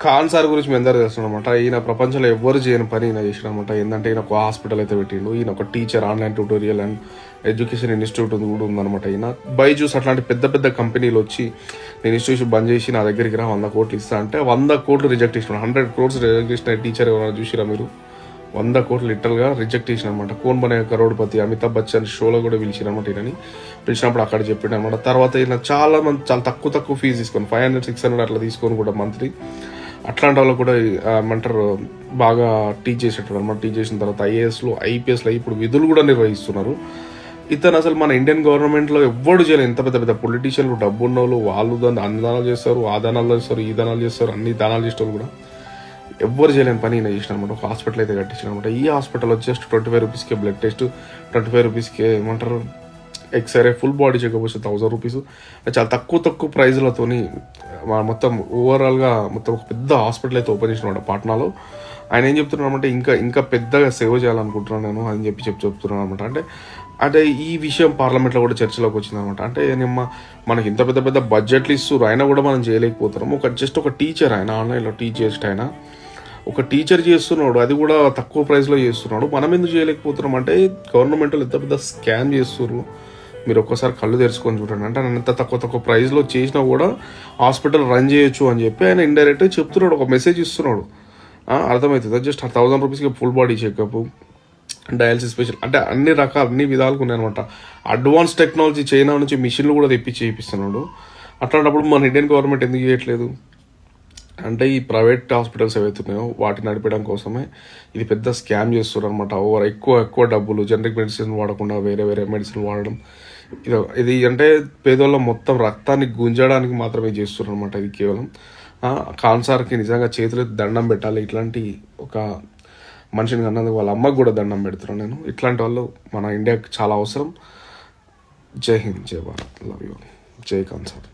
Khan sir గురించి మేము అందరూ చేస్తున్నాం అనమాట. ఈయన ప్రపంచంలో ఎవ్వరు చేయని పని ఈయన చేసిన అనమాట. ఏంటంటే ఈయన ఒక హాస్పిటల్ అయితే పెట్టిండు. ఈయన ఒక teacher, online tutorial and education institute కూడా ఉందన్నమాట. ఈయన బైజూస్ అట్లాంటి పెద్ద పెద్ద కంపెనీలు వచ్చి నేను ఇన్స్టిట్యూషన్ బంద్ చేసి నా దగ్గరికి రా 100 కోట్లు ఇస్తా అంటే 100 కోట్లు రిజెక్ట్ చేసిన, 100 crores రిజెక్ట్ చేసిన టీచర్ ఎవరైనా చూసిరా మీరు? 100 కోట్లు లిటరల్గా రిజెక్ట్ చేసిన అనమాట. కోన్ బనే కరోడ్పతి, అమితాబ్ బచ్చన్ షోలో కూడా పిలిచిన అనమాట. ఈయనని పిలిచినప్పుడు అక్కడ చెప్పాడు అనమాట. తర్వాత ఈయన చాలా తక్కువ ఫీజు తీసుకొని 500-600 అట్లా తీసుకొని కూడా మంత్లీ అట్లాంటి వాళ్ళు కూడా ఏమంటారు బాగా టీచ్ చేసేటారు అనమాట. టీచ్ చేసిన తర్వాత ఐఏఎస్లో ఐపీఎస్లో ఇప్పుడు విధులు కూడా నిర్వహిస్తున్నారు. ఇతను అసలు మన ఇండియన్ గవర్నమెంట్లో ఎవ్వడు చేయలేదు. ఎంత పెద్ద పెద్ద పొలిటీషియన్లు, డబ్బు ఉన్న వాళ్ళు, వాళ్ళు దాన్ని అన్ని దానాలు చేస్తారు, ఆ దానాలు చేస్తారు, ఈ దానాలు చేస్తారు, అన్ని దానాలు చేసే కూడా ఎవ్వరు చేయలేని పని ఈయన చేసిన అనమాట. ఒక హాస్పిటల్ అయితే కట్టించిన అనమాట. ఈ హాస్పిటల్ వచ్చేసి 25 రూపీస్కే బ్లడ్ టెస్ట్, 25 రూపీస్కే ఏమంటారు ఎక్స్రే, ఫుల్ బాడీ చెకప్ వచ్చి 1000 రూపీస్. చాలా తక్కువ ప్రైజ్లతోని మొత్తం ఓవరాల్గా మొత్తం ఒక పెద్ద హాస్పిటల్ అయితే ఓపెన్ చేసిన పాట్నాలో. ఆయన ఏం చెప్తున్నాడు ఇంకా పెద్దగా సేవ చేయాలనుకుంటున్నాను నేను అని చెప్తున్నాను అనమాట. అంటే ఈ విషయం పార్లమెంట్లో కూడా చర్చలోకి వచ్చింది అనమాట. అంటే మనకి ఇంత పెద్ద బడ్జెట్లు ఇస్తారు, అయినా కూడా మనం చేయలేకపోతున్నాము. జస్ట్ ఒక టీచర్, ఆయన ఆన్లైన్లో టీచ్ చేసేట ఆయన ఒక టీచర్ చేస్తున్నాడు, అది కూడా తక్కువ ప్రైస్లో చేస్తున్నాడు. మనం ఎందుకు చేయలేకపోతున్నాం అంటే గవర్నమెంట్ ఎంత పెద్ద స్కామ్ చేస్తున్నారు. మీరు ఒక్కసారి కళ్ళు తెరుచుకొని చూడండి. అంటే ఎంత తక్కువ ప్రైస్లో చేసినా కూడా హాస్పిటల్ రన్ చేయొచ్చు అని చెప్పి ఆయన ఇండైరెక్ట్గా చెప్తున్నాడు, ఒక మెసేజ్ ఇస్తున్నాడు. అర్థమవుతుంది. జస్ట్ 1000 రూపీస్కి full body checkup, dialysis special, అంటే అన్ని విధాలుగా ఉన్నాయన్నమాట. అడ్వాన్స్ టెక్నాలజీ చైనా నుంచి మిషన్లు కూడా తెప్పించి చేయిస్తున్నాడు. అట్లాంటప్పుడు మన ఇండియన్ గవర్నమెంట్ ఎందుకు చేయట్లేదు అంటే ఈ ప్రైవేట్ హాస్పిటల్స్ ఏవైతున్నాయో వాటిని నడిపడం కోసమే ఇది పెద్ద స్కామ్ చేస్తున్నారు అనమాట. ఎక్కువ డబ్బులు జనరిక్ మెడిసిన్ వాడకుండా వేరే మెడిసిన్ వాడడం, ఇది అంటే పేదోళ్ళ మొత్తం రక్తాన్ని గుంజడానికి మాత్రమే చేస్తున్నారు అనమాట. ఇది కేవలం ఖాన్ సార్కి నిజంగా చేతులు దండం పెట్టాలి. ఇట్లాంటి ఒక మనిషిని కన్నందుకు వాళ్ళ అమ్మకు కూడా దండం పెడుతున్నాను నేను. ఇట్లాంటి వాళ్ళు మన ఇండియాకి చాలా అవసరం. జై హింద్, జై భారత్, లవ్ యూ, జై ఖాన్ సార్.